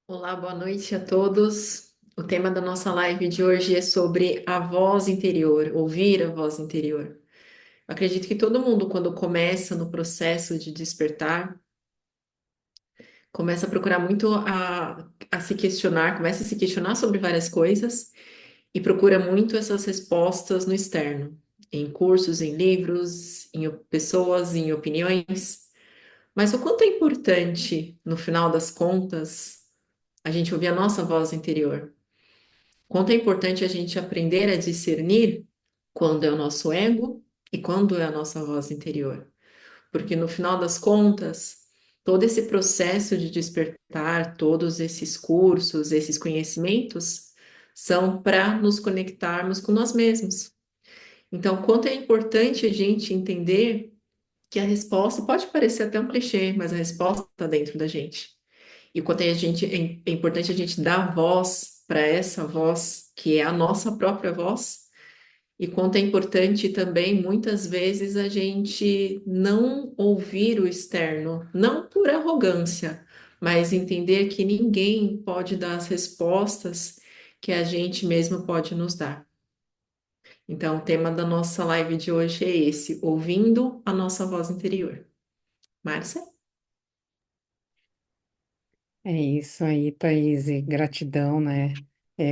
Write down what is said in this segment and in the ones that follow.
Olá, boa noite a todos. O tema da nossa live de hoje é sobre a voz interior, ouvir a voz interior. Eu acredito que todo mundo, quando começa no processo de despertar, começa a procurar muito a se questionar, começa a se questionar sobre várias coisas e procura muito essas respostas no externo, em cursos, em livros, em pessoas, em opiniões. Mas o quanto é importante, no final das contas, a gente ouvir a nossa voz interior? Quanto é importante a gente aprender a discernir quando é o nosso ego e quando é a nossa voz interior. Porque no final das contas, todo esse processo de despertar, todos esses cursos, esses conhecimentos, são para nos conectarmos com nós mesmos. Então, quanto é importante a gente entender que a resposta pode parecer até um clichê, mas a resposta está dentro da gente. E quanto é importante a gente dar voz para essa voz, que é a nossa própria voz, e quanto é importante também, muitas vezes, a gente não ouvir o externo, não por arrogância, mas entender que ninguém pode dar as respostas que a gente mesmo pode nos dar. Então, o tema da nossa live de hoje é esse, ouvindo a nossa voz interior. Márcia? É isso aí, Thaís, e gratidão, né?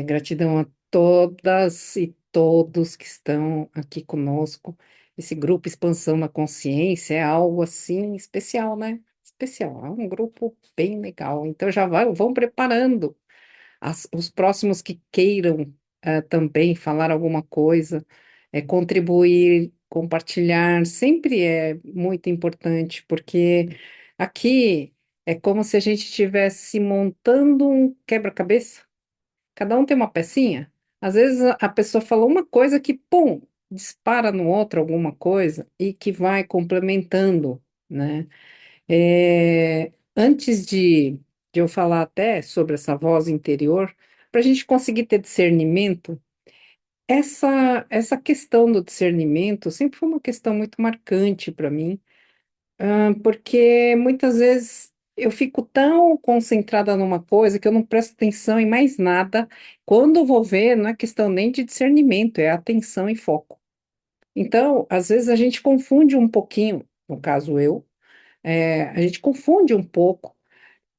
Gratidão a todas e todos que estão aqui conosco. Esse grupo Expansão da Consciência é algo assim especial, né? Especial, é um grupo bem legal. Então vão preparando os próximos que queiram também falar alguma coisa, contribuir, compartilhar, sempre é muito importante, porque aqui é como se a gente estivesse montando um quebra-cabeça. Cada um tem uma pecinha. Às vezes a pessoa falou uma coisa que, pum, dispara no outro alguma coisa e que vai complementando, né? Antes de eu falar até sobre essa voz interior, para a gente conseguir ter discernimento, essa questão do discernimento sempre foi uma questão muito marcante para mim, porque muitas vezes eu fico tão concentrada numa coisa que eu não presto atenção em mais nada. Quando eu vou ver, não é questão nem de discernimento, é atenção e foco. Então, às vezes a gente confunde um pouquinho, no caso eu, a gente confunde um pouco.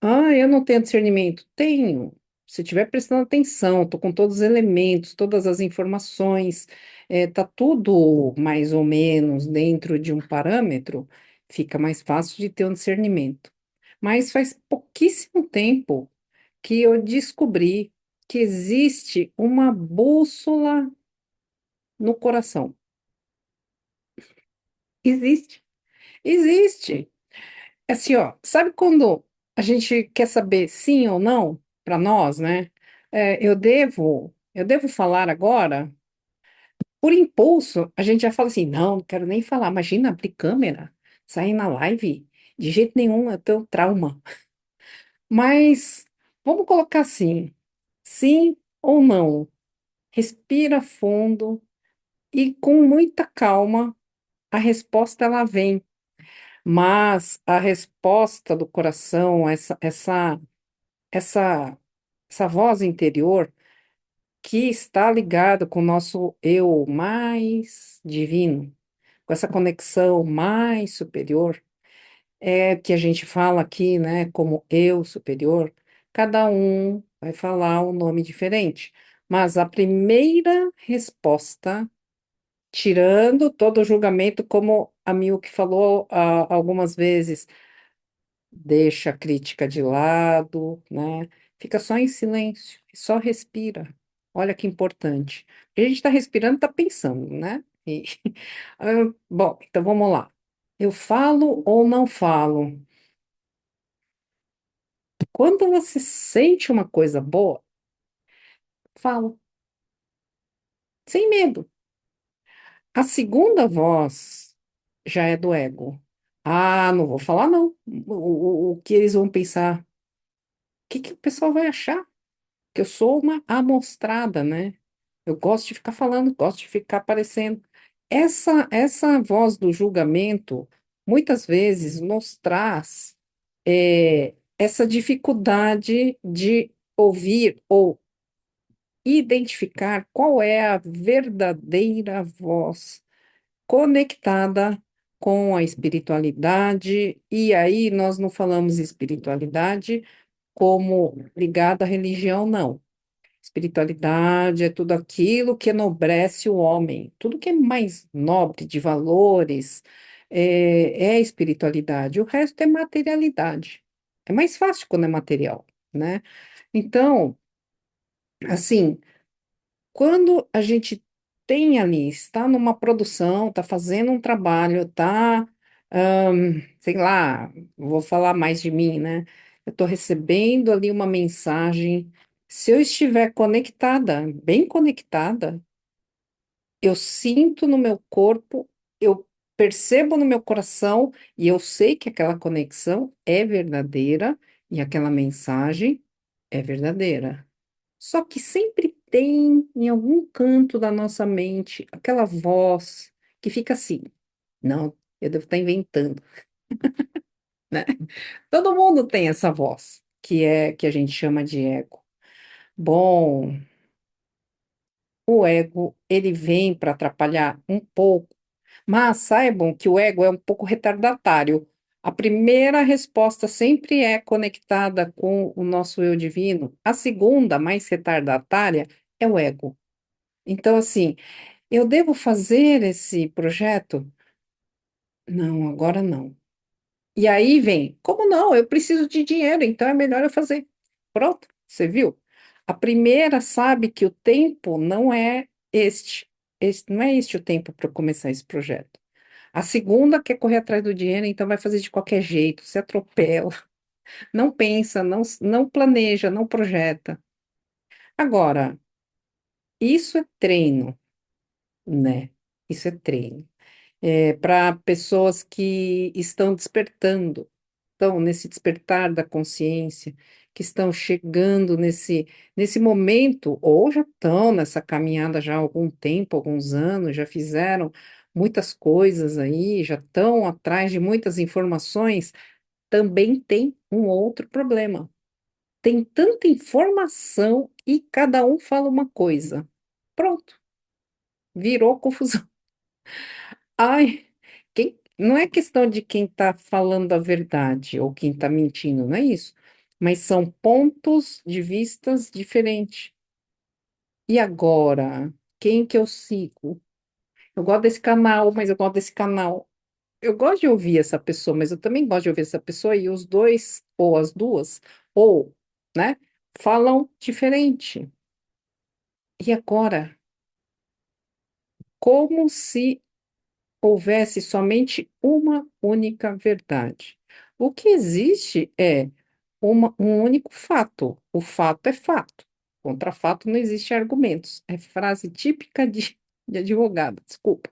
Ah, eu não tenho discernimento. Tenho. Se estiver prestando atenção, estou com todos os elementos, todas as informações, está tudo mais ou menos dentro de um parâmetro, fica mais fácil de ter um discernimento. Mas faz pouquíssimo tempo que eu descobri que existe uma bússola no coração. Existe. Existe. Assim, ó, sabe quando a gente quer saber sim ou não para nós, né? Eu devo falar agora. Por impulso, a gente já fala assim, não quero nem falar. Imagina abrir câmera, sair na live, de jeito nenhum, eu tenho trauma. Mas vamos colocar assim, sim ou não. Respira fundo e com muita calma a resposta ela vem. Mas a resposta do coração, essa, essa voz interior que está ligada com o nosso eu mais divino, com essa conexão mais superior, que a gente fala aqui, né, como eu superior, cada um vai falar um nome diferente. Mas a primeira resposta, tirando todo o julgamento, como a Milk falou algumas vezes, deixa a crítica de lado, né? Fica só em silêncio, só respira. Olha que importante. A gente está respirando, está pensando, né? Bom, então vamos lá. Eu falo ou não falo? Quando você sente uma coisa boa, falo, sem medo. A segunda voz já é do ego. Ah, não vou falar não. O que eles vão pensar? O que o pessoal vai achar? Que eu sou uma amostrada, né? Eu gosto de ficar falando, gosto de ficar aparecendo. Essa voz do julgamento muitas vezes nos traz essa dificuldade de ouvir ou identificar qual é a verdadeira voz conectada com a espiritualidade, e aí nós não falamos espiritualidade como ligada à religião, não. Espiritualidade é tudo aquilo que enobrece o homem, tudo que é mais nobre de valores é espiritualidade. O resto é materialidade. É mais fácil quando é material, né? Então, assim, quando a gente tem ali, está numa produção, está fazendo um trabalho, está, sei lá, vou falar mais de mim, né? Eu estou recebendo ali uma mensagem. Se eu estiver conectada, bem conectada, eu sinto no meu corpo, eu percebo no meu coração e eu sei que aquela conexão é verdadeira e aquela mensagem é verdadeira. Só que sempre tem em algum canto da nossa mente aquela voz que fica assim: não, eu devo estar inventando, né? Todo mundo tem essa voz, que é que a gente chama de ego. Bom, o ego, ele vem para atrapalhar um pouco, mas saibam que o ego é um pouco retardatário. A primeira resposta sempre é conectada com o nosso eu divino. A segunda, mais retardatária, é o ego. Então, assim, eu devo fazer esse projeto? Não, agora não. E aí vem, como não? Eu preciso de dinheiro, então é melhor eu fazer. Pronto, você viu? A primeira sabe que o tempo não é não é este o tempo para começar esse projeto. A segunda quer correr atrás do dinheiro, então vai fazer de qualquer jeito, se atropela, não pensa, não planeja, não projeta. Agora, isso é treino, né? Isso é treino. Para pessoas que estão despertando, estão nesse despertar da consciência, que estão chegando nesse momento, ou já estão nessa caminhada já há algum tempo, alguns anos, já fizeram muitas coisas aí, já estão atrás de muitas informações, também tem um outro problema. Tem tanta informação e cada um fala uma coisa. Pronto, virou confusão. Ai, não é questão de quem está falando a verdade ou quem está mentindo, não é isso. Mas são pontos de vistas diferentes. E agora, quem que eu sigo? Eu gosto desse canal, mas eu gosto desse canal. Eu gosto de ouvir essa pessoa, mas eu também gosto de ouvir essa pessoa e os dois, ou as duas, ou, né, falam diferente. E agora, como se houvesse somente uma única verdade? O que existe é um único fato. O fato é fato. Contra fato não existe argumentos. É frase típica de advogado, desculpa.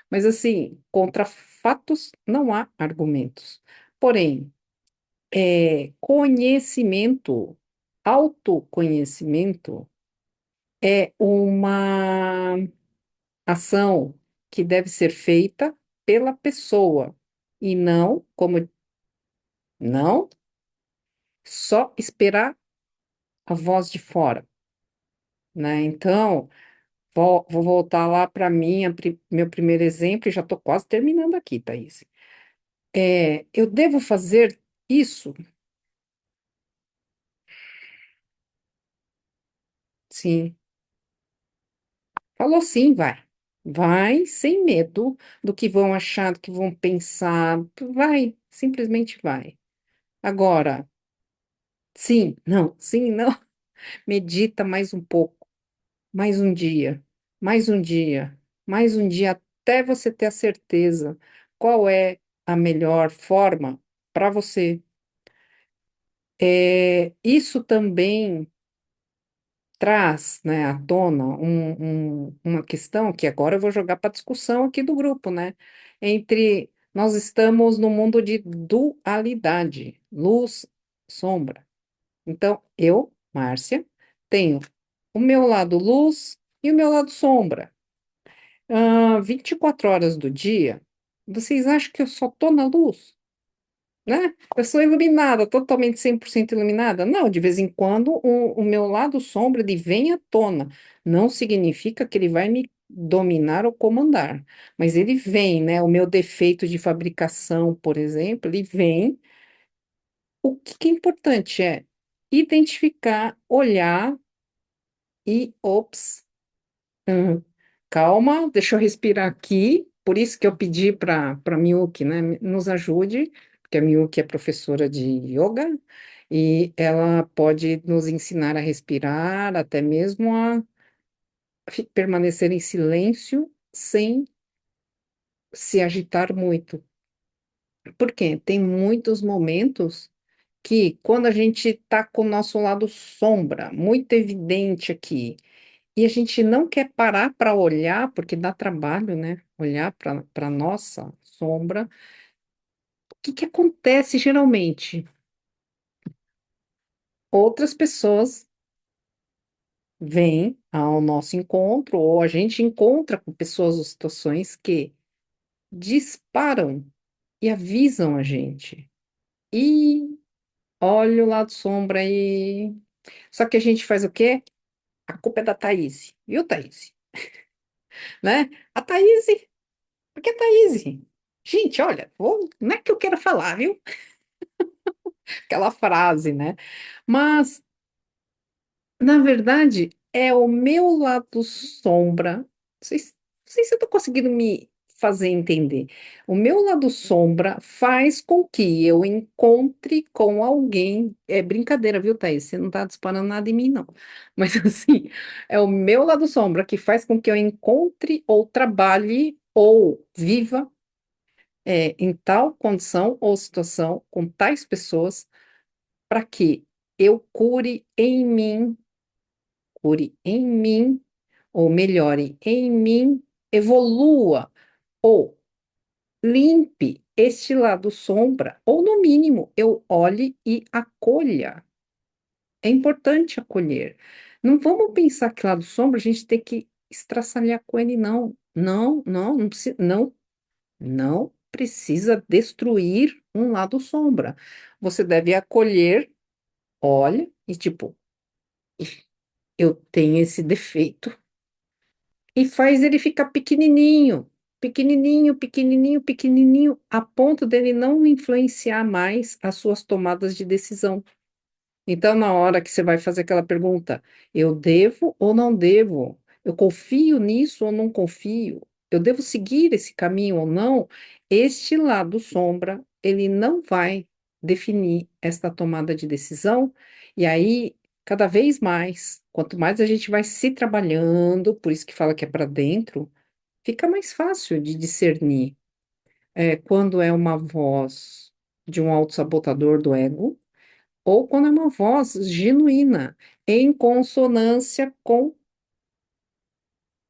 Mas assim, contra fatos não há argumentos. Porém, conhecimento, autoconhecimento é uma ação que deve ser feita pela pessoa e não só esperar a voz de fora, né? Então, vou voltar lá para meu primeiro exemplo, e já estou quase terminando aqui, Thaís. Eu devo fazer isso? Sim. Falou sim, vai. Vai sem medo do que vão achar, do que vão pensar. Vai, simplesmente vai. Agora, sim, não. Medita mais um pouco, mais um dia, mais um dia, mais um dia, até você ter a certeza qual é a melhor forma para você. Isso também traz, né, à tona uma questão que agora eu vou jogar para discussão aqui do grupo, né? Nós estamos no mundo de dualidade, luz, sombra. Então, eu, Márcia, tenho o meu lado luz e o meu lado sombra. 24 horas do dia, vocês acham que eu só estou na luz? né? Eu sou iluminada, totalmente 100% iluminada? Não, de vez em quando o meu lado sombra ele vem à tona. Não significa que ele vai me dominar ou comandar, mas ele vem, né? O meu defeito de fabricação, por exemplo, ele vem. O que que é importante é identificar, olhar e, ops, hum, calma, deixa eu respirar aqui. Por isso que eu pedi para a Miyuki, né, nos ajude, porque a Miyuki é professora de yoga e ela pode nos ensinar a respirar, até mesmo a permanecer em silêncio sem se agitar muito. Porque tem muitos momentos que, quando a gente está com o nosso lado sombra, muito evidente aqui, e a gente não quer parar para olhar, porque dá trabalho, né? Olhar para nossa sombra. O que que acontece geralmente? Outras pessoas vêm ao nosso encontro, ou a gente encontra com pessoas ou situações que disparam e avisam a gente. E olha o lado sombra aí. Só que a gente faz o quê? A culpa é da Thaís. Viu, Thaís? Né? A Thaís, porque a Thaís. Gente, olha, não é que eu quero falar, viu? Aquela frase, né? Mas, na verdade, é o meu lado sombra. Não sei se eu estou conseguindo me fazer entender. O meu lado sombra faz com que eu encontre com alguém. É brincadeira, viu, Thaís? Você não está disparando nada em mim, não. Mas, assim, é o meu lado sombra que faz com que eu encontre ou trabalhe ou viva em tal condição ou situação com tais pessoas para que eu cure em mim, ou melhore em mim, evolua, ou limpe este lado sombra, ou no mínimo eu olhe e acolha. É importante acolher. Não vamos pensar que lado sombra a gente tem que estraçalhar com ele, não. Não, não, não precisa, não, não precisa destruir um lado sombra. Você deve acolher, olha, e tipo, eu tenho esse defeito, e faz ele ficar pequenininho, pequenininho, pequenininho, pequenininho, a ponto dele não influenciar mais as suas tomadas de decisão. Então, na hora que você vai fazer aquela pergunta, eu devo ou não devo? Eu confio nisso ou não confio? Eu devo seguir esse caminho ou não? Este lado sombra, ele não vai definir esta tomada de decisão, e aí, cada vez mais, quanto mais a gente vai se trabalhando, por isso que fala que é para dentro, fica mais fácil de discernir quando é uma voz de um autossabotador do ego ou quando é uma voz genuína, em consonância com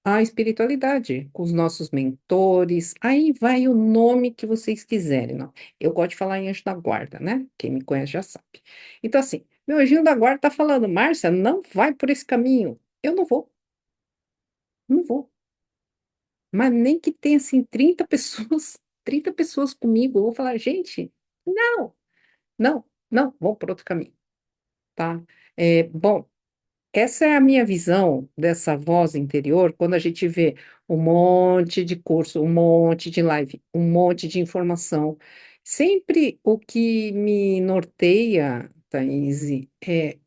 a espiritualidade, com os nossos mentores. Aí vai o nome que vocês quiserem. Não. Eu gosto de falar em anjo da guarda, né? Quem me conhece já sabe. Então, assim, meu anjinho da guarda está falando, Márcia, não vai por esse caminho. Eu não vou, não vou. Mas nem que tenha, assim, 30 pessoas, 30 pessoas comigo, eu vou falar, gente, não, não, não, vamos por outro caminho, tá? Bom, essa é a minha visão dessa voz interior, quando a gente vê um monte de curso, um monte de live, um monte de informação. Sempre o que me norteia, Thaís, é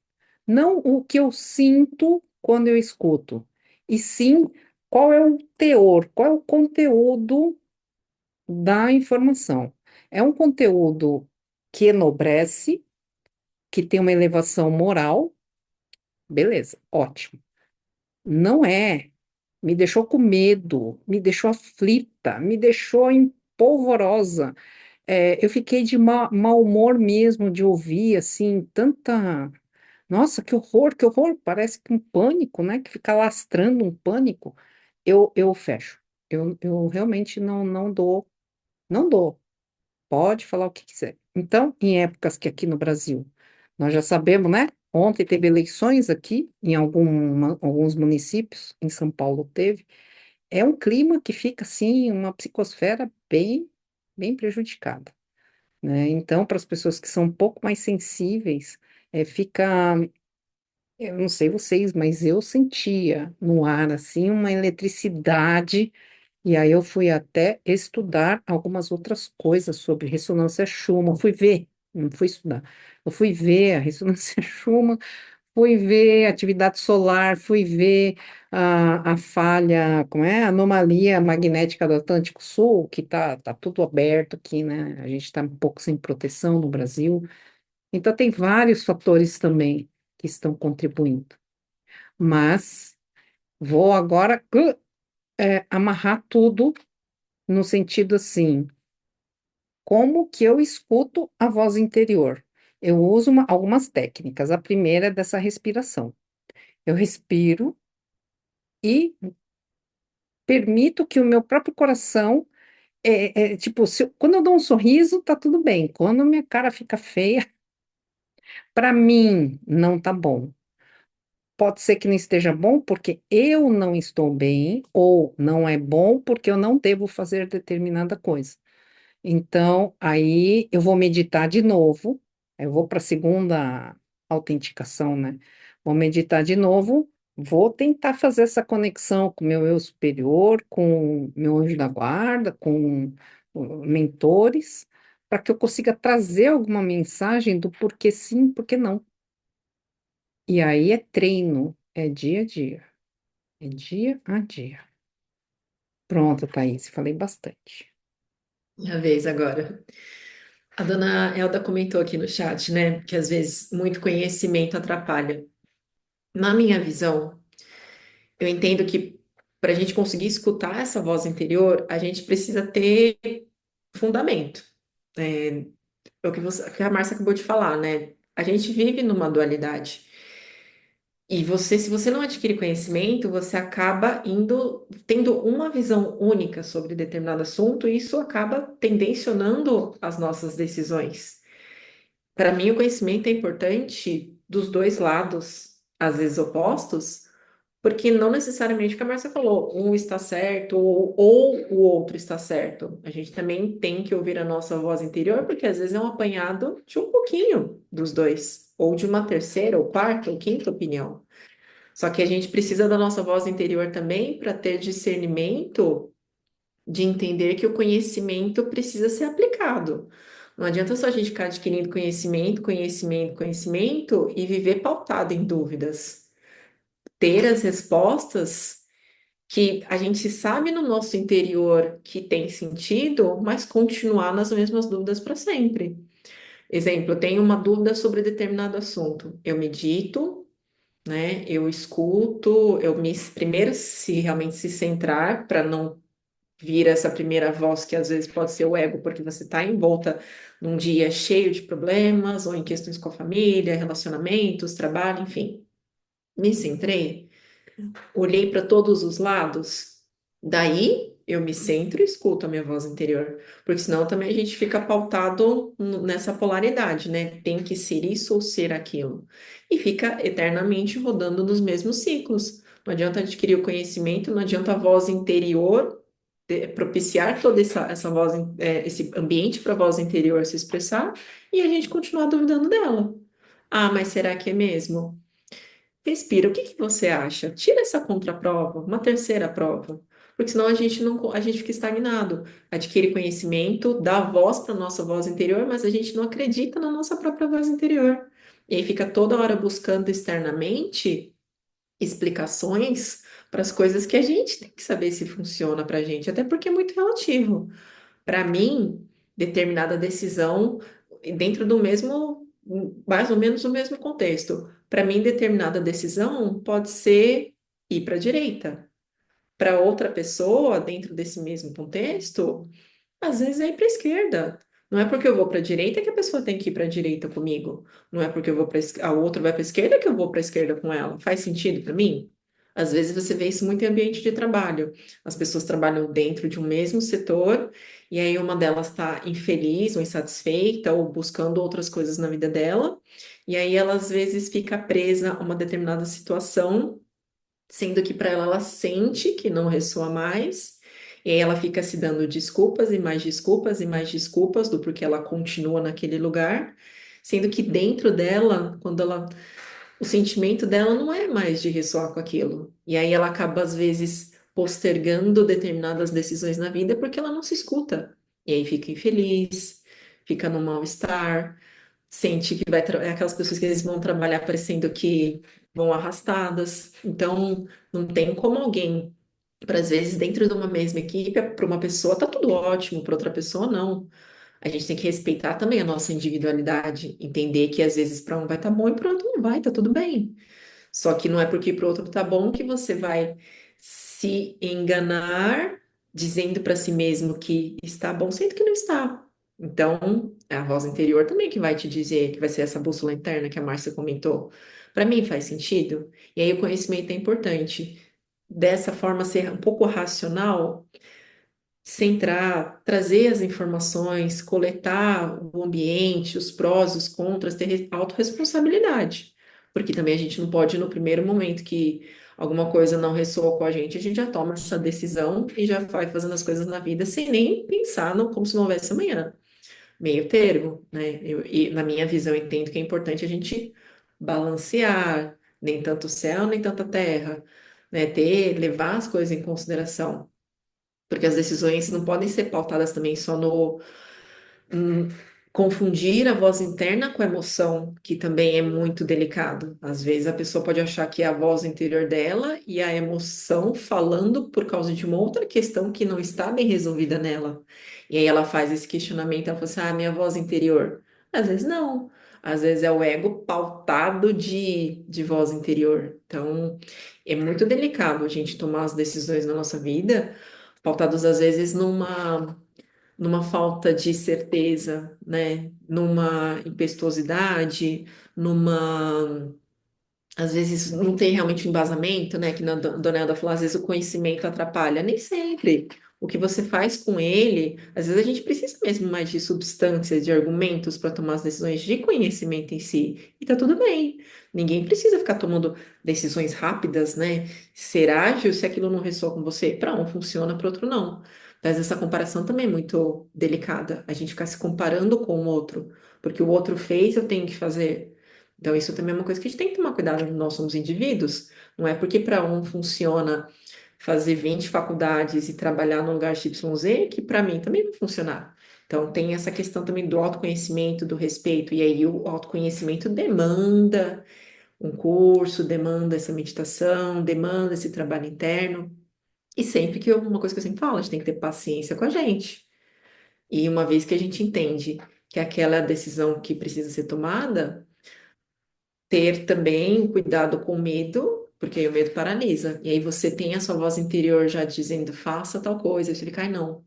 não o que eu sinto quando eu escuto, e sim qual é o teor, qual é o conteúdo da informação. É um conteúdo que enobrece, que tem uma elevação moral, beleza, ótimo. Não é. Me deixou com medo, me deixou aflita, me deixou empolvorosa. Eu fiquei de mau humor mesmo de ouvir assim tanta. Nossa, que horror, que horror! Parece que um pânico, né? Que fica lastrando um pânico. Eu fecho. Eu realmente não dou, não dou. Pode falar o que quiser. Então, em épocas que aqui no Brasil, nós já sabemos, né? Ontem teve eleições aqui em alguns municípios, em São Paulo teve. É um clima que fica assim, uma psicosfera bem prejudicada. né? Então, para as pessoas que são um pouco mais sensíveis, fica, eu não sei vocês, mas eu sentia no ar assim uma eletricidade. E aí eu fui até estudar algumas outras coisas sobre ressonância Schumann. Fui ver, não fui estudar. Eu fui ver a ressonância Schumann, fui ver atividade solar, fui ver a falha, como é? A anomalia magnética do Atlântico Sul, que tá tudo aberto aqui, né? A gente está um pouco sem proteção no Brasil. Então tem vários fatores também que estão contribuindo. Mas vou agora amarrar tudo no sentido assim, como que eu escuto a voz interior? Eu uso algumas técnicas. A primeira é dessa respiração. Eu respiro e permito que o meu próprio coração, tipo, quando eu dou um sorriso, tá tudo bem. Quando minha cara fica feia, para mim não tá bom. Pode ser que não esteja bom porque eu não estou bem, ou não é bom porque eu não devo fazer determinada coisa. Então, aí eu vou meditar de novo, eu vou para a segunda autenticação, né? Vou meditar de novo, vou tentar fazer essa conexão com meu eu superior, com meu anjo da guarda, com mentores, para que eu consiga trazer alguma mensagem do porquê sim, porquê não. E aí é treino, é dia a dia, é dia a dia. Pronto, Thaís, falei bastante. Minha vez agora. A dona Elda comentou aqui no chat, né, que às vezes muito conhecimento atrapalha. Na minha visão, eu entendo que para a gente conseguir escutar essa voz interior, a gente precisa ter fundamento. É o que que a Márcia acabou de falar, né? A gente vive numa dualidade. E você, se você não adquire conhecimento, você acaba tendo uma visão única sobre determinado assunto, e isso acaba tendencionando as nossas decisões. Para mim, o conhecimento é importante dos dois lados, às vezes opostos, porque não necessariamente o que a Marcia falou, um está certo ou o outro está certo. A gente também tem que ouvir a nossa voz interior, porque às vezes é um apanhado de um pouquinho dos dois, ou de uma terceira, ou quarta, ou quinta opinião. Só que a gente precisa da nossa voz interior também para ter discernimento de entender que o conhecimento precisa ser aplicado. Não adianta só a gente ficar adquirindo conhecimento, conhecimento, conhecimento e viver pautado em dúvidas. Ter as respostas que a gente sabe no nosso interior que tem sentido, mas continuar nas mesmas dúvidas para sempre. Exemplo, eu tenho uma dúvida sobre determinado assunto. Eu medito, né? Eu escuto, primeiro se realmente se centrar para não vir essa primeira voz que às vezes pode ser o ego, porque você está envolta num dia cheio de problemas ou em questões com a família, relacionamentos, trabalho, enfim. Me centrei, olhei para todos os lados, daí eu me centro e escuto a minha voz interior, porque senão também a gente fica pautado nessa polaridade, né? Tem que ser isso ou ser aquilo, e fica eternamente rodando nos mesmos ciclos. Não adianta adquirir o conhecimento, não adianta a voz interior propiciar toda essa voz, esse ambiente para a voz interior se expressar e a gente continuar duvidando dela. Ah, mas será que é mesmo? Respira, o que que você acha? Tira essa contraprova, uma terceira prova, porque senão a gente fica estagnado. Adquire conhecimento, dá voz para a nossa voz interior, mas a gente não acredita na nossa própria voz interior. E aí fica toda hora buscando externamente explicações para as coisas que a gente tem que saber se funciona para a gente, até porque é muito relativo. Para mim, determinada decisão, dentro do mesmo, mais ou menos o mesmo contexto, para mim, determinada decisão pode ser ir para a direita. Para outra pessoa, dentro desse mesmo contexto, às vezes é ir para a esquerda. Não é porque eu vou para a direita que a pessoa tem que ir para a direita comigo. Não é porque eu vou para a outra vai para a esquerda que eu vou para a esquerda com ela. Faz sentido para mim? Às vezes você vê isso muito em ambiente de trabalho. As pessoas trabalham dentro de um mesmo setor e aí uma delas está infeliz ou insatisfeita ou buscando outras coisas na vida dela. E aí ela às vezes fica presa a uma determinada situação, sendo que para ela ela sente que não ressoa mais E aí ela fica se dando desculpas e mais desculpas e mais desculpas do porquê ela continua naquele lugar, sendo que dentro dela, o sentimento dela não é mais de ressoar com aquilo. E aí ela acaba, às vezes, postergando determinadas decisões na vida porque ela não se escuta. E aí fica infeliz, fica no mal-estar, sente que é aquelas pessoas que eles vão trabalhar parecendo que vão arrastadas. Então, não tem como alguém, para às vezes, dentro de uma mesma equipe, para uma pessoa tá tudo ótimo, para outra pessoa não. A gente tem que respeitar também a nossa individualidade, entender que às vezes para um vai estar bom e para outro não vai, tá tudo bem. Só que não é porque para o outro tá bom que você vai se enganar dizendo para si mesmo que está bom, sendo que não está. Então, é a voz interior também que vai te dizer, que vai ser essa bússola interna que a Márcia comentou. Para mim faz sentido. E aí o conhecimento é importante. Dessa forma, ser um pouco racional, centrar, trazer as informações, coletar o ambiente, os prós, os contras, ter autorresponsabilidade. Porque também a gente não pode, no primeiro momento que alguma coisa não ressoa com a gente já toma essa decisão e já vai fazendo as coisas na vida sem nem pensar no, como se não houvesse amanhã. Meio termo, né? E na minha visão, eu entendo que é importante a gente balancear, nem tanto céu, nem tanta terra, né? Levar as coisas em consideração. Porque as decisões não podem ser pautadas também só no hum, confundir a voz interna com a emoção, que também é muito delicado. Às vezes a pessoa pode achar que é a voz interior dela e a emoção falando por causa de uma outra questão que não está bem resolvida nela. E aí ela faz esse questionamento, ela fala assim, ah, minha voz interior. Às vezes não. Às vezes é o ego pautado de voz interior. Então, é muito delicado a gente tomar as decisões na nossa vida pautados às vezes numa falta de certeza, né? Numa impetuosidade, numa às vezes não tem realmente um embasamento, né? Que a Dona Elda falou, às vezes o conhecimento atrapalha. Nem sempre. O que você faz com ele, às vezes a gente precisa mesmo mais de substâncias, de argumentos para tomar as decisões de conhecimento em si. E tá tudo bem. Ninguém precisa ficar tomando decisões rápidas, né? Ser ágil se aquilo não ressoa com você. Para um funciona, para outro não. Mas essa comparação também é muito delicada. A gente ficar se comparando com o outro. Porque o outro fez, eu tenho que fazer. Então, isso também é uma coisa que a gente tem que tomar cuidado, nós somos indivíduos, não é porque para um funciona fazer 20 faculdades e trabalhar no lugar XYZ, que para mim também vai funcionar. Então, tem essa questão também do autoconhecimento, do respeito, e aí o autoconhecimento demanda um curso, demanda essa meditação, demanda esse trabalho interno, e sempre que uma coisa que eu sempre falo, a gente tem que ter paciência com a gente. E uma vez que a gente entende que aquela decisão que precisa ser tomada, ter também cuidado com o medo, porque aí o medo paralisa. E aí você tem a sua voz interior já dizendo, faça tal coisa, e você fica, ai, não.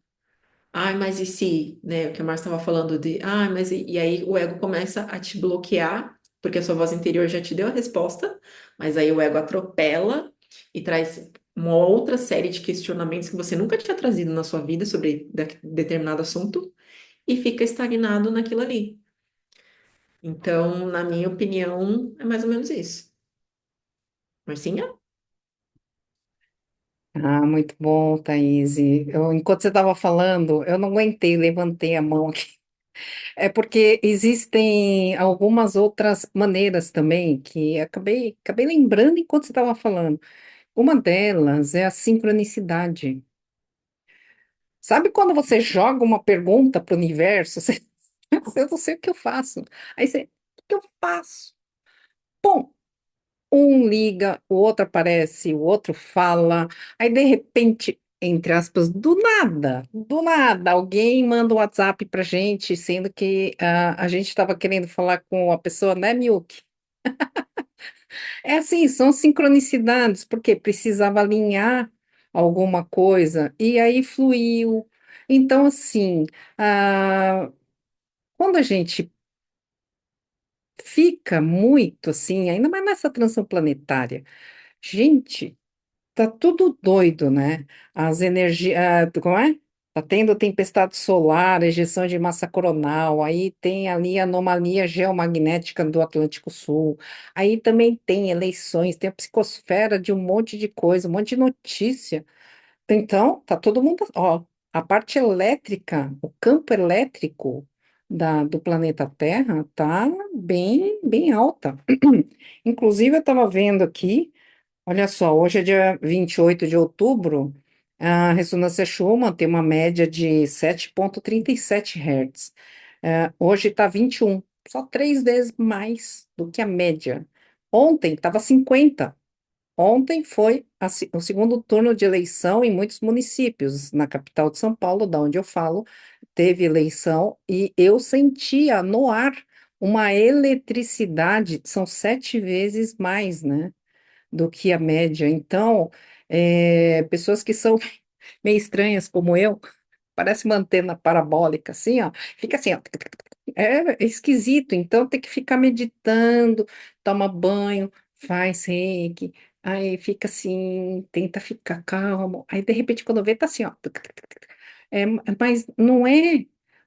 Ai, mas e se, né? O que a Marcia estava falando de, ai, mas e aí o ego começa a te bloquear, porque a sua voz interior já te deu a resposta, mas aí o ego atropela e traz uma outra série de questionamentos que você nunca tinha trazido na sua vida sobre determinado assunto e fica estagnado naquilo ali. Então, na minha opinião, é mais ou menos isso. Marcinha? Ah, muito bom, Thaís. Enquanto você estava falando, eu não aguentei, levantei a mão aqui. É porque existem algumas outras maneiras também que acabei lembrando enquanto você estava falando. Uma delas é a sincronicidade. Sabe quando você joga uma pergunta para o universo? Eu não sei o que eu faço. Aí você, o que eu faço? Bom, um liga, o outro aparece, o outro fala. Aí, de repente, entre aspas, do nada, alguém manda um WhatsApp pra gente, sendo que a gente estava querendo falar com a pessoa, né, Milk? É assim, são sincronicidades, porque precisava alinhar alguma coisa, e aí fluiu. Então, assim, quando a gente fica muito assim, ainda mais nessa transição planetária, gente. Tá tudo doido, né? As energias, como é? Tá tendo tempestade solar, ejeção de massa coronal, aí tem ali a anomalia geomagnética do Atlântico Sul, aí também tem eleições, tem a psicosfera de um monte de coisa, um monte de notícia. Então, tá todo mundo, ó, a parte elétrica, o campo elétrico do planeta Terra tá bem alta. Inclusive, eu estava vendo aqui, olha só, hoje é dia 28 de outubro, a ressonância Schumann tem uma média de 7,37 Hz. Hoje está 21, só 3 vezes mais do que a média. Ontem estava 50. Ontem foi o segundo turno de eleição em muitos municípios. Na capital de São Paulo, da onde eu falo, teve eleição e eu sentia no ar uma eletricidade, são 7 vezes mais, né, do que a média. Então, pessoas que são meio estranhas como eu, parece uma antena parabólica, assim, ó, fica assim, ó, é esquisito, então tem que ficar meditando, toma banho, faz reiki, aí fica assim, tenta ficar calmo, aí de repente quando vê, tá assim, ó. Mas não é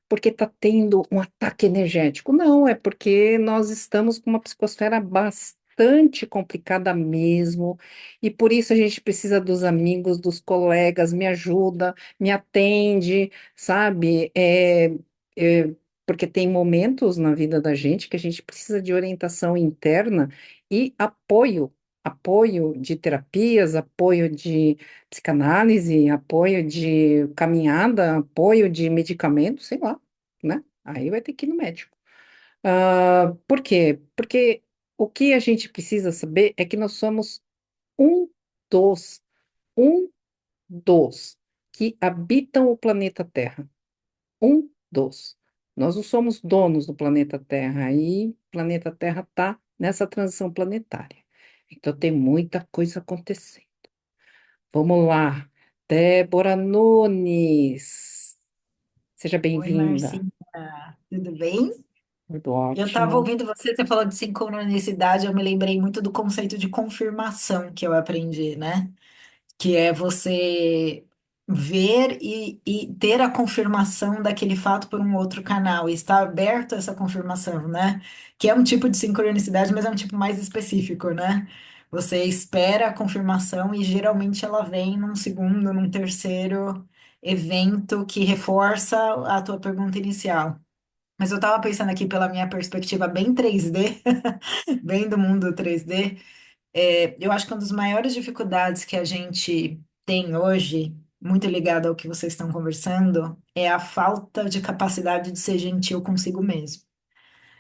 porque está tendo um ataque energético, não, é porque nós estamos com uma psicosfera bastante complicada mesmo, e por isso a gente precisa dos amigos, dos colegas, me ajuda, me atende, sabe? Porque tem momentos na vida da gente que a gente precisa de orientação interna e apoio de terapias, apoio de psicanálise, apoio de caminhada, apoio de medicamento, sei lá, né? Aí vai ter que ir no médico. Por quê? Porque o que a gente precisa saber é que nós somos um dos, um dos que habitam o planeta Terra. Um dos. Nós não somos donos do planeta Terra, e o planeta Terra está nessa transição planetária. Então tem muita coisa acontecendo. Vamos lá. Débora Nunes, seja Oi, bem-vinda. Marcinha, tudo bem? Tudo Eu estava ótimo. ouvindo você falou de sincronicidade, eu me lembrei muito do conceito de confirmação que eu aprendi, né? Que é você ver e ter a confirmação daquele fato por um outro canal, e estar aberto a essa confirmação, né? Que é um tipo de sincronicidade, mas é um tipo mais específico, né? Você espera a confirmação e geralmente ela vem num segundo, num terceiro evento que reforça a tua pergunta inicial. Mas eu estava pensando aqui pela minha perspectiva bem 3D, bem do mundo 3D, eu acho que uma das maiores dificuldades que a gente tem hoje, muito ligado ao que vocês estão conversando, é a falta de capacidade de ser gentil consigo mesmo.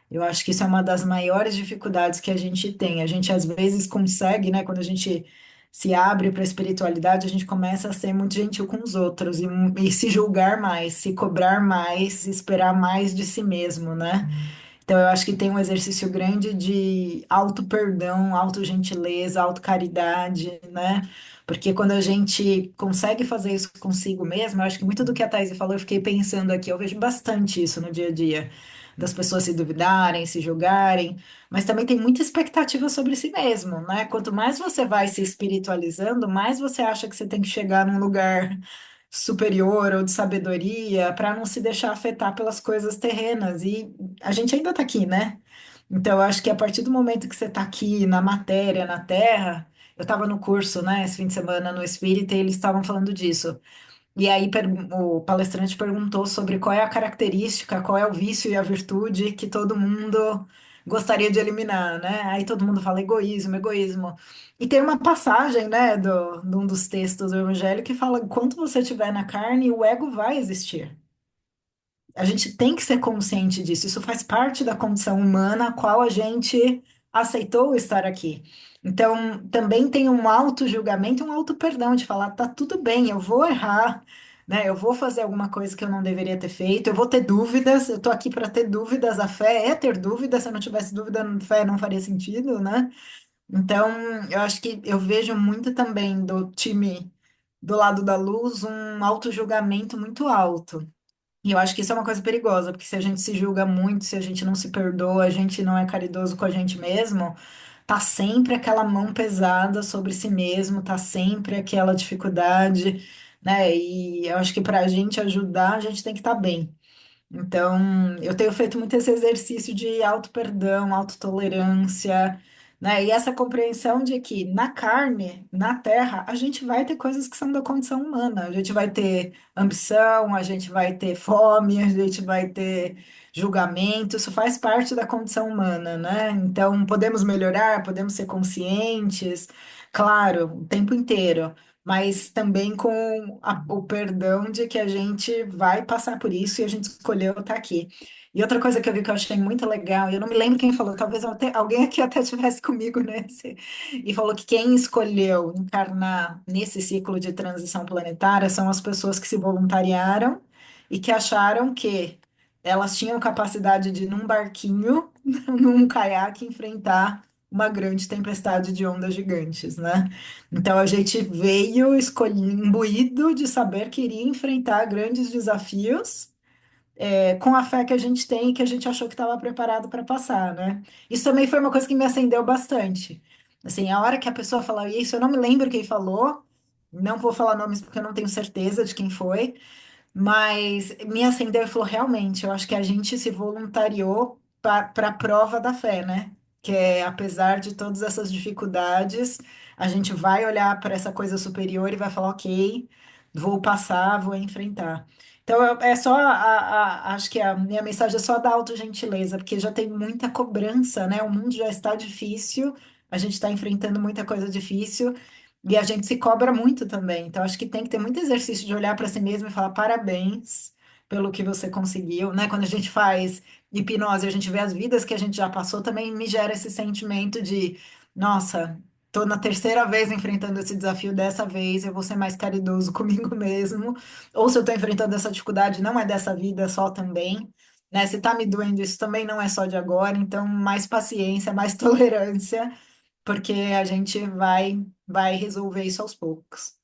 Eu acho que isso é uma das maiores dificuldades que a gente tem. A gente às vezes consegue, né, quando a gente se abre para a espiritualidade, a gente começa a ser muito gentil com os outros e se julgar mais, se cobrar mais, esperar mais de si mesmo, né? Então, eu acho que tem um exercício grande de auto-perdão, auto-gentileza, auto-caridade, né? Porque quando a gente consegue fazer isso consigo mesmo, eu acho que muito do que a Thaís falou, eu fiquei pensando aqui, eu vejo bastante isso no dia a dia, das pessoas se duvidarem, se julgarem, mas também tem muita expectativa sobre si mesmo, né? Quanto mais você vai se espiritualizando, mais você acha que você tem que chegar num lugar superior ou de sabedoria para não se deixar afetar pelas coisas terrenas. E a gente ainda está aqui, né? Então, eu acho que a partir do momento que você está aqui na matéria, na Terra, eu estava no curso, né, esse fim de semana no Espírita, e eles estavam falando disso. E aí o palestrante perguntou sobre qual é a característica, qual é o vício e a virtude que todo mundo gostaria de eliminar, né? Aí todo mundo fala egoísmo, egoísmo. E tem uma passagem, né, de um dos textos do Evangelho que fala: enquanto você estiver na carne, o ego vai existir. A gente tem que ser consciente disso. Isso faz parte da condição humana a qual a gente aceitou estar aqui. Então, também tem um auto-julgamento, um auto-perdão de falar, tá tudo bem, eu vou errar, né? Eu vou fazer alguma coisa que eu não deveria ter feito, eu vou ter dúvidas, eu tô aqui para ter dúvidas, a fé é ter dúvidas, se eu não tivesse dúvida, a fé não faria sentido, né? Então, eu acho que eu vejo muito também do time do lado da luz um auto-julgamento muito alto. E eu acho que isso é uma coisa perigosa, porque se a gente se julga muito, se a gente não se perdoa, a gente não é caridoso com a gente mesmo, tá sempre aquela mão pesada sobre si mesmo, tá sempre aquela dificuldade, né? E eu acho que para a gente ajudar, a gente tem que estar bem. Então, eu tenho feito muito esse exercício de auto-perdão, autotolerância, né? E essa compreensão de que na carne, na terra, a gente vai ter coisas que são da condição humana. A gente vai ter ambição, a gente vai ter fome, a gente vai ter julgamento. Isso faz parte da condição humana, né? Então, podemos melhorar, podemos ser conscientes, claro, o tempo inteiro. Mas também com o perdão de que a gente vai passar por isso e a gente escolheu estar aqui. E outra coisa que eu vi que eu achei muito legal, e eu não me lembro quem falou, talvez alguém aqui até estivesse comigo nesse, e falou que quem escolheu encarnar nesse ciclo de transição planetária são as pessoas que se voluntariaram e que acharam que elas tinham capacidade de, num barquinho, num caiaque, enfrentar uma grande tempestade de ondas gigantes, né? Então a gente veio imbuído de saber que iria enfrentar grandes desafios com a fé que a gente tem e que a gente achou que estava preparado para passar, né? Isso também foi uma coisa que me acendeu bastante. Assim, a hora que a pessoa falou isso, eu não me lembro quem falou, não vou falar nomes porque eu não tenho certeza de quem foi, mas me acendeu e falou, realmente, eu acho que a gente se voluntariou para a prova da fé, né? Que é, apesar de todas essas dificuldades, a gente vai olhar para essa coisa superior e vai falar, ok, vou passar, vou enfrentar. Então, é só, acho que a minha mensagem é só da autogentileza, porque já tem muita cobrança, né? O mundo já está difícil, a gente está enfrentando muita coisa difícil, e a gente se cobra muito também. Então, acho que tem que ter muito exercício de olhar para si mesmo e falar parabéns pelo que você conseguiu, né? Quando a gente faz hipnose, a gente vê as vidas que a gente já passou, também me gera esse sentimento de, nossa, tô na terceira vez enfrentando esse desafio, dessa vez eu vou ser mais caridoso comigo mesmo. Ou se eu tô enfrentando essa dificuldade, não é dessa vida só também. Né? Se tá me doendo, isso também não é só de agora, então mais paciência, mais tolerância porque a gente vai resolver isso aos poucos.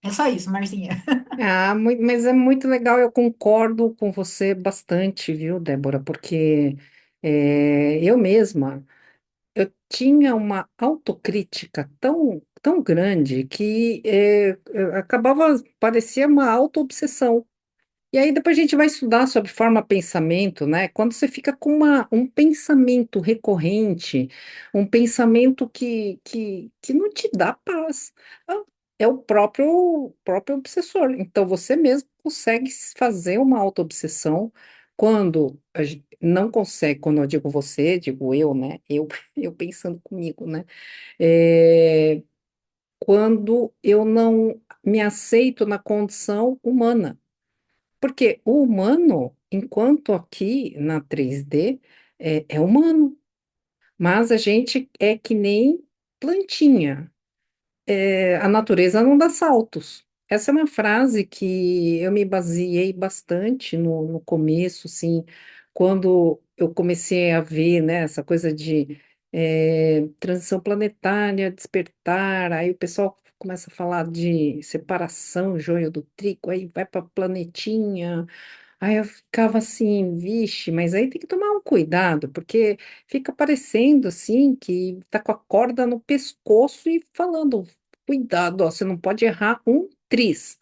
É só isso, Marcinha. Ah, mas é muito legal, eu concordo com você bastante, viu, Débora? Porque eu mesma, eu tinha uma autocrítica tão grande que eu acabava, parecia uma autoobsessão. E aí depois a gente vai estudar sobre forma-pensamento, né? Quando você fica com um pensamento recorrente, um pensamento que não te dá paz, ah, é o próprio obsessor. Então você mesmo consegue fazer uma autoobsessão quando não consegue, quando eu digo você, digo eu, né? Eu pensando comigo, né? É, quando eu não me aceito na condição humana. Porque o humano, enquanto aqui na 3D, é humano, mas a gente é que nem plantinha. A natureza não dá saltos. Essa é uma frase que eu me baseei bastante no começo, assim, quando eu comecei a ver, né, essa coisa de transição planetária, despertar, aí o pessoal começa a falar de separação, joio do trigo, aí vai para planetinha. Aí eu ficava assim, vixe, mas aí tem que tomar um cuidado, porque fica parecendo assim que tá com a corda no pescoço e falando, cuidado, ó, você não pode errar um tris.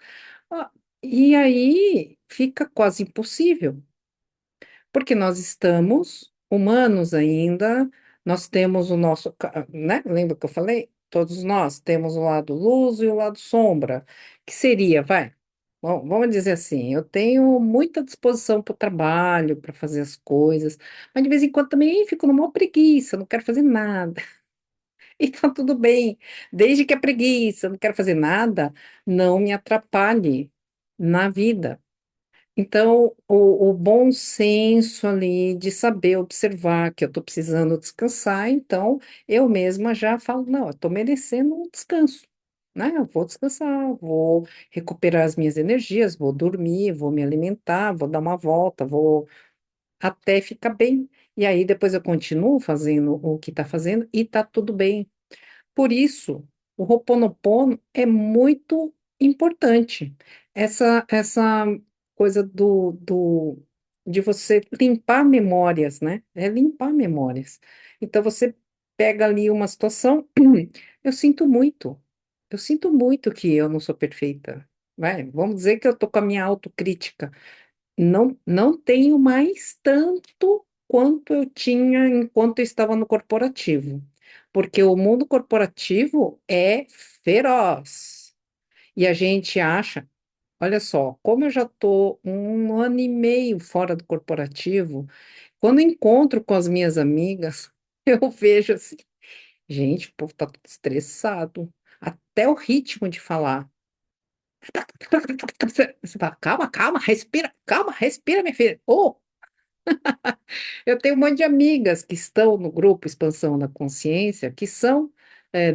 Ah, e aí fica quase impossível. Porque nós estamos humanos ainda, nós temos o nosso, né? Lembra que eu falei? Todos nós temos o lado luz e o lado sombra, que seria, vai, vamos dizer assim, eu tenho muita disposição para o trabalho, para fazer as coisas, mas de vez em quando também fico numa preguiça, não quero fazer nada. E tá tudo bem, desde que a preguiça, não quero fazer nada, não me atrapalhe na vida. Então, o bom senso ali de saber observar que eu estou precisando descansar, então eu mesma já falo, não, eu estou merecendo um descanso, né? Eu vou descansar, vou recuperar as minhas energias, vou dormir, vou me alimentar, vou dar uma volta, vou até ficar bem. E aí depois eu continuo fazendo o que está fazendo e está tudo bem. Por isso, o Ho'oponopono é muito importante. Essa coisa de você limpar memórias, né? É limpar memórias. Então, você pega ali uma situação, eu sinto muito. Eu sinto muito que eu não sou perfeita. Vai, vamos dizer que eu tô com a minha autocrítica. Não tenho mais tanto quanto eu tinha enquanto eu estava no corporativo. porque o mundo corporativo é feroz. E a gente acha, olha só, como eu já estou 1 ano e meio fora do corporativo, quando encontro com as minhas amigas, eu vejo assim, gente, o povo tá tudo estressado, até o ritmo de falar. Você fala, calma, respira, minha filha. Ô, eu tenho um monte de amigas que estão no grupo Expansão da Consciência, que são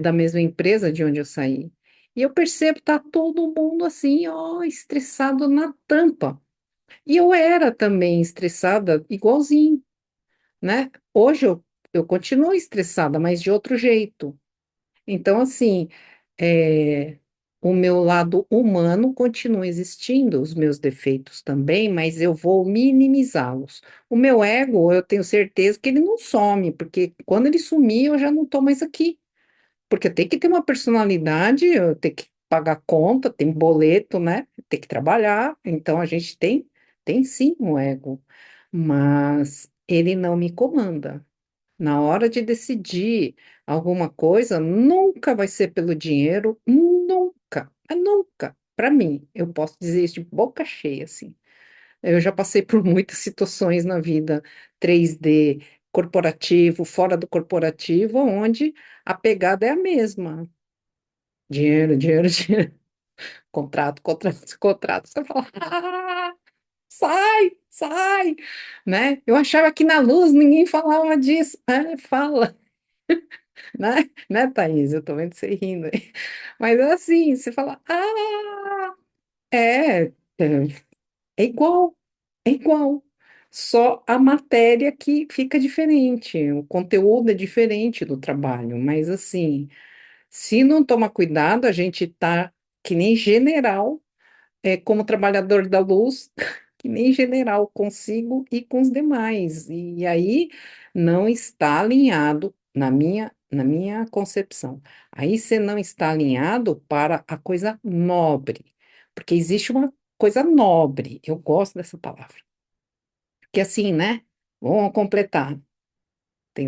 da mesma empresa de onde eu saí. E eu percebo que tá todo mundo assim, ó, estressado na tampa. E eu era também estressada igualzinho, né? Hoje eu continuo estressada, mas de outro jeito. Então, assim, é, o meu lado humano continua existindo, os meus defeitos também, mas eu vou minimizá-los. O meu ego, eu tenho certeza que ele não some, porque quando ele sumir, eu já não estou mais aqui. Porque eu tenho que ter uma personalidade, eu tenho que pagar conta, tem boleto, né? Tem que trabalhar. Então, a gente tem sim um ego, mas ele não me comanda. Na hora de decidir alguma coisa, nunca vai ser pelo dinheiro, nunca, nunca. Para mim, eu posso dizer isso de boca cheia, assim. Eu já passei por muitas situações na vida 3D, corporativo, fora do corporativo, onde a pegada é a mesma. Dinheiro, dinheiro, dinheiro. Contrato, contrato, contrato. Você fala, sai, sai, né? Eu achava que na luz ninguém falava disso. É, fala. Né, Thaís? Eu tô vendo você rindo aí. Mas é assim, você fala, é, é igual, é igual. Só a matéria que fica diferente, o conteúdo é diferente do trabalho, mas assim, se não tomar cuidado, a gente tá que nem general, como trabalhador da luz, que nem general consigo e com os demais. E aí não está alinhado na minha concepção. Aí você não está alinhado para a coisa nobre, porque existe uma coisa nobre, eu gosto dessa palavra. Que assim, né? Vamos completar.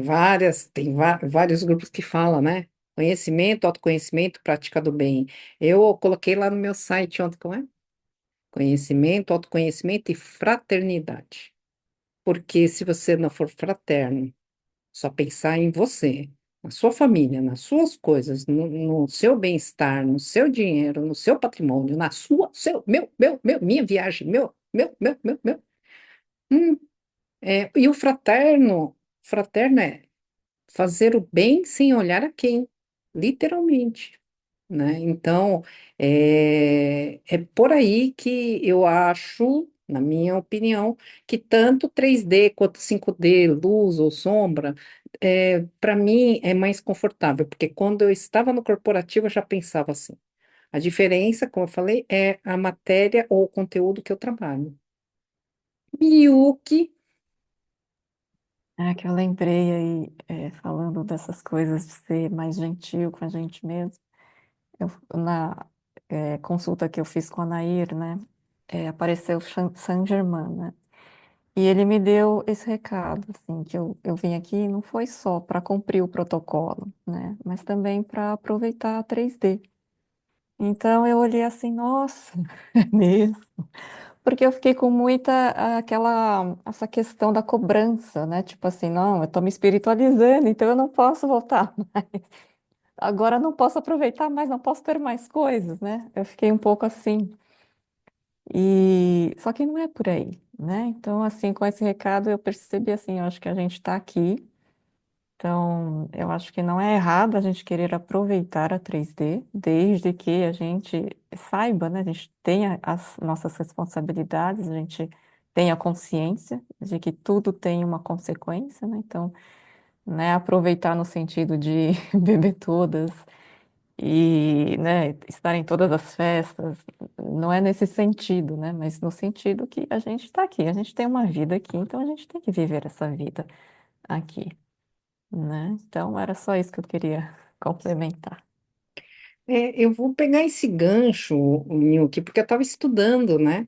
Vários grupos que falam, né? Conhecimento, autoconhecimento, prática do bem. Eu coloquei lá no meu site ontem, como é? Conhecimento, autoconhecimento e fraternidade. Porque se você não for fraterno, só pensar em você, na sua família, nas suas coisas, no seu bem-estar, no seu dinheiro, no seu patrimônio, na sua, seu, minha viagem, meu. Hum, e o fraterno é fazer o bem sem olhar a quem, literalmente, né? Então, é por aí que eu acho, na minha opinião, que tanto 3D quanto 5D, luz ou sombra, para mim é mais confortável, porque quando eu estava no corporativo eu já pensava assim. A diferença, como eu falei, é a matéria ou o conteúdo que eu trabalho. Miyuki, É que eu lembrei aí, falando dessas coisas de ser mais gentil com a gente mesmo. Eu, na consulta que eu fiz com a Nair, né, apareceu Saint-Germain, né? E ele me deu esse recado, assim, que eu vim aqui não foi só para cumprir o protocolo, né, mas também para aproveitar a 3D. Então eu olhei assim, nossa, é mesmo? Porque eu fiquei com muita essa questão da cobrança, né? Tipo assim, não, eu tô me espiritualizando, então eu não posso voltar mais. Agora eu não posso aproveitar mais, não posso ter mais coisas, né? Eu fiquei um pouco assim. E só que não é por aí, né? Então, assim, com esse recado eu percebi assim, eu acho que a gente está aqui. Então, eu acho que não é errado a gente querer aproveitar a 3D, desde que a gente saiba, né? A gente tenha as nossas responsabilidades, a gente tenha consciência de que tudo tem uma consequência, né? Então, né, aproveitar no sentido de beber todas e, né, estar em todas as festas, não é nesse sentido, né? Mas no sentido que a gente está aqui, a gente tem uma vida aqui, então a gente tem que viver essa vida aqui, né? Então, era só isso que eu queria complementar. eu vou pegar esse gancho, Miyuki, porque eu estava estudando, né?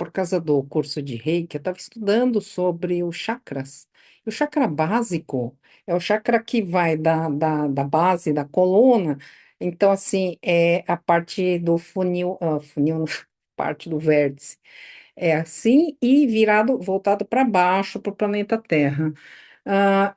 por causa do curso de Reiki, eu estava estudando sobre os chakras. E o chakra básico é o chakra que vai da base da coluna. Então, assim, é a parte do funil, funil, parte do vértice. É assim e virado, voltado para baixo, para o planeta Terra.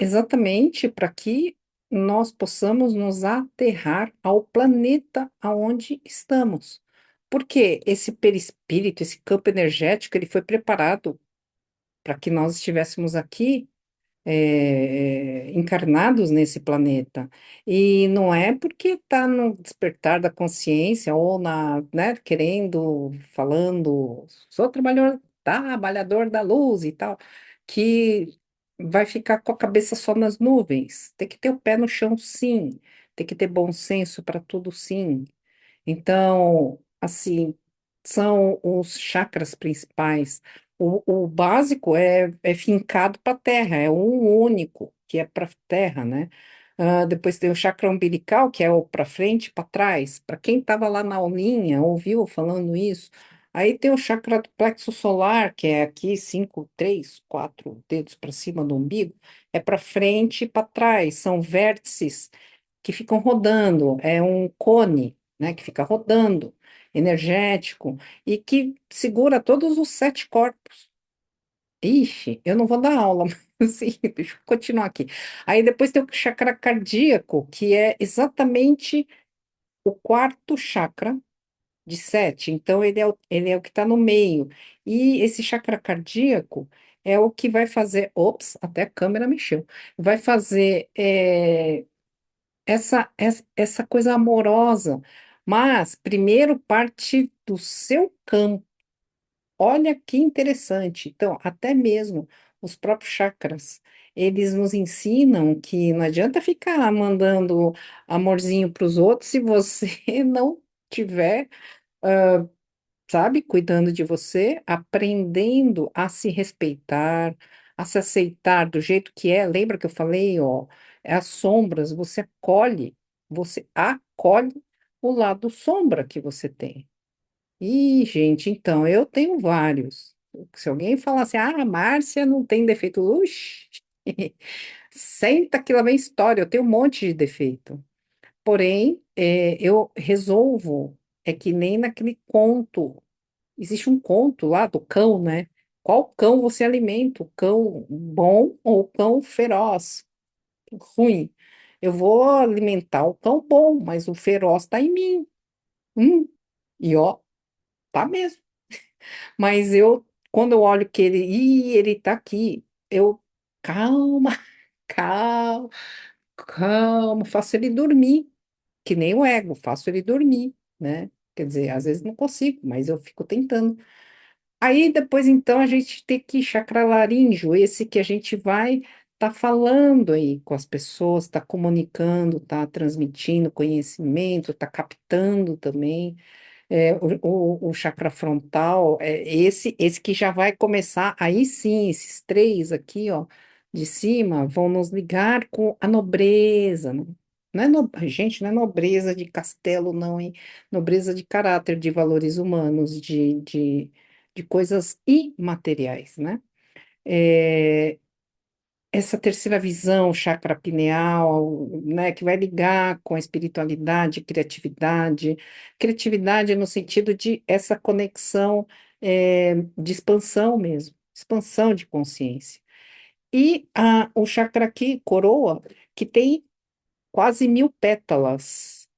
Exatamente para que nós possamos nos aterrar ao planeta aonde estamos. Porque esse perispírito, esse campo energético, ele foi preparado para que nós estivéssemos aqui encarnados nesse planeta. E não é porque está no despertar da consciência ou né, querendo, falando, sou trabalhador da luz e tal, que vai ficar com a cabeça só nas nuvens. Tem que ter o pé no chão, sim. Tem que ter bom senso para tudo, sim. Então, assim, são os chakras principais. O básico é fincado para a terra, é um único, que é para a terra, né? Depois tem o chakra umbilical, que é o para frente e para trás. Para quem estava lá na aulinha, ouviu falando isso. Aí tem o chakra do plexo solar, que é aqui, cinco, três, quatro dedos para cima do umbigo, é para frente e para trás. São vértices que ficam rodando, é um cone, né, que fica rodando, energético, e que segura todos os sete corpos. Ixi, eu não vou dar aula, mas assim, deixa eu continuar aqui. Aí depois tem o chakra cardíaco, que é exatamente o quarto chakra de sete, então ele é o que está no meio. E esse chakra cardíaco é o que vai fazer, ops, até a câmera mexeu, vai fazer essa coisa amorosa. Mas primeiro parte do seu campo. Olha que interessante. Então, até mesmo os próprios chakras, eles nos ensinam que não adianta ficar mandando amorzinho para os outros se você não tiver, sabe, cuidando de você, aprendendo a se respeitar, a se aceitar do jeito que é. Lembra que eu falei, ó, é as sombras, você acolhe o lado sombra que você tem. E, gente, então, eu tenho vários. Se alguém falar assim, a Márcia não tem defeito, uxi, senta que lá vem história, eu tenho um monte de defeito. Porém, eu resolvo, é que nem naquele conto. Existe um conto lá do cão, né? Qual cão você alimenta? O cão bom ou o cão feroz? Ruim. Eu vou alimentar o cão bom, mas o feroz está em mim. Hum, e ó, tá mesmo. Mas quando eu olho que ele tá aqui, eu, calma, calma, calma, faço ele dormir, que nem o ego, faço ele dormir, né? Quer dizer, às vezes não consigo, mas eu fico tentando. Aí depois, então, a gente tem que chakra laríngeo, esse que a gente vai tá falando aí com as pessoas, tá comunicando, tá transmitindo conhecimento, tá captando também. O chakra frontal, esse que já vai começar, aí sim, esses três aqui, ó, de cima, vão nos ligar com a nobreza, né? Não é gente, não é nobreza de castelo, não, hein? Nobreza de caráter, de valores humanos, de coisas imateriais, né? É, essa terceira visão, chakra pineal, né, que vai ligar com a espiritualidade, criatividade no sentido de essa conexão de expansão mesmo, expansão de consciência. E o chakra aqui, coroa, que tem quase 1000 pétalas.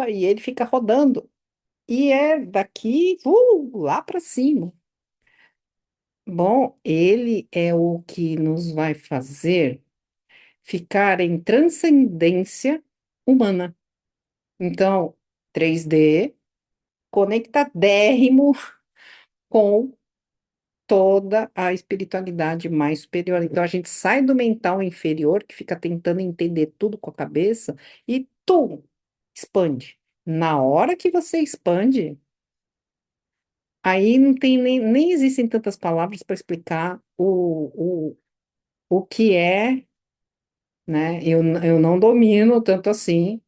E ele fica rodando. E é daqui, lá para cima. Bom, ele é o que nos vai fazer ficar em transcendência humana. Então, 3D conectadérrimo com toda a espiritualidade mais superior. Então, a gente sai do mental inferior, que fica tentando entender tudo com a cabeça, e expande. Na hora que você expande, aí não tem nem existem tantas palavras para explicar o que é, né? Eu não domino tanto assim,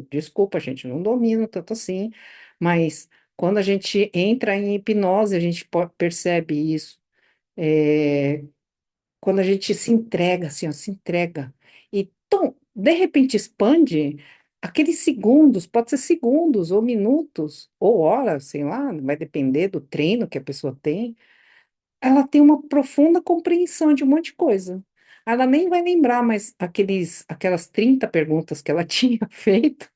desculpa, gente, eu não domino tanto assim, mas Quando a gente entra em hipnose, a gente percebe isso. É, quando a gente se entrega, assim, ó, se entrega, e de repente expande aqueles segundos, pode ser segundos, ou minutos, ou horas, sei lá, vai depender do treino que a pessoa tem. Ela tem uma profunda compreensão de um monte de coisa. Ela nem vai lembrar mais aquelas 30 perguntas que ela tinha feito,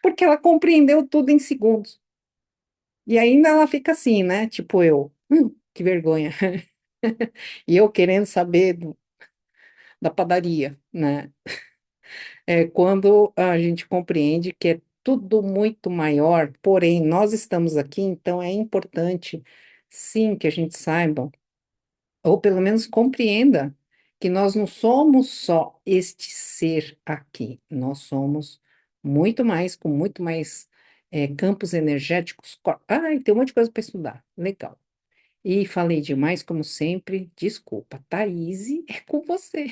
porque ela compreendeu tudo em segundos. E ainda ela fica assim, né? Tipo eu, que vergonha. E eu querendo saber da padaria, né? É quando a gente compreende que é tudo muito maior, porém, nós estamos aqui, então é importante, sim, que a gente saiba, ou pelo menos compreenda, que nós não somos só este ser aqui, nós somos muito mais, com muito mais campos energéticos. Ai, tem um monte de coisa para estudar, legal. E falei demais, como sempre, desculpa. Thaís, é com você.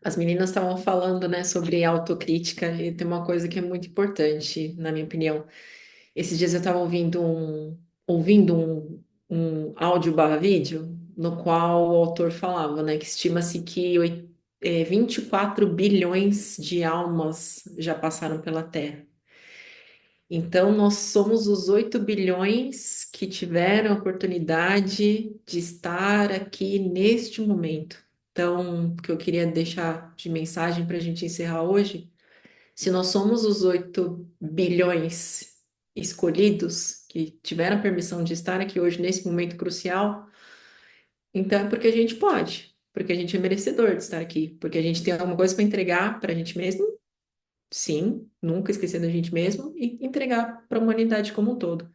As meninas estavam falando, né, sobre autocrítica e tem uma coisa que é muito importante, na minha opinião. Esses dias eu estava ouvindo um áudio barra vídeo, no qual o autor falava, né, que estima-se que 24 bilhões de almas já passaram pela Terra. Então, nós somos os 8 bilhões que tiveram a oportunidade de estar aqui neste momento. Então, o que eu queria deixar de mensagem para a gente encerrar hoje, se nós somos os 8 bilhões escolhidos que tiveram a permissão de estar aqui hoje nesse momento crucial, então é porque a gente pode, porque a gente é merecedor de estar aqui, porque a gente tem alguma coisa para entregar para a gente mesmo, sim, nunca esquecer da gente mesmo e entregar para a humanidade como um todo.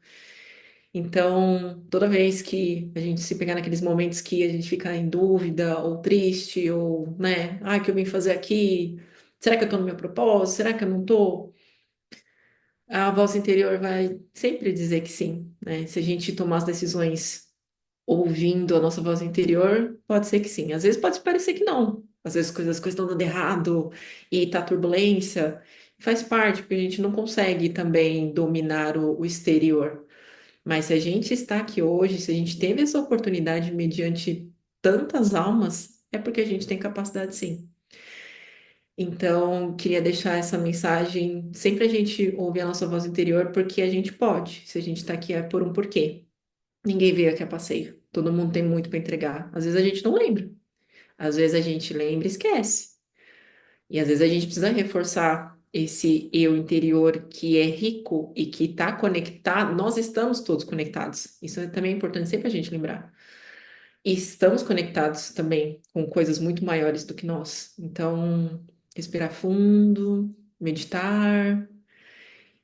Então, toda vez que a gente se pegar naqueles momentos que a gente fica em dúvida ou triste ou, né, o que eu vim fazer aqui? Será que eu estou no meu propósito? Será que eu não estou? A voz interior vai sempre dizer que sim, né? Se a gente tomar as decisões ouvindo a nossa voz interior, pode ser que sim. Às vezes pode parecer que não. Às vezes as coisas estão dando errado e tá turbulência. Faz parte, porque a gente não consegue também dominar o exterior. Mas se a gente está aqui hoje, se a gente teve essa oportunidade mediante tantas almas, é porque a gente tem capacidade sim. Então, queria deixar essa mensagem. Sempre a gente ouve a nossa voz interior porque a gente pode. Se a gente está aqui é por um porquê. Ninguém veio aqui a passeio. Todo mundo tem muito para entregar. Às vezes a gente não lembra. Às vezes a gente lembra e esquece. E às vezes a gente precisa reforçar esse eu interior que é rico e que está conectado. Nós estamos todos conectados. Isso também é importante sempre a gente lembrar. E estamos conectados também com coisas muito maiores do que nós. Então, respirar fundo, meditar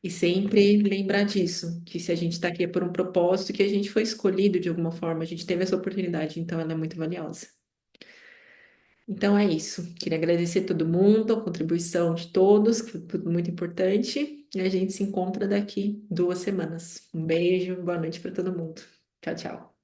e sempre lembrar disso, que se a gente está aqui é por um propósito, que a gente foi escolhido de alguma forma, a gente teve essa oportunidade, então ela é muito valiosa. Então é isso. Queria agradecer a todo mundo, a contribuição de todos, que foi tudo muito importante. E a gente se encontra daqui 2 semanas. Um beijo, boa noite para todo mundo. Tchau, tchau.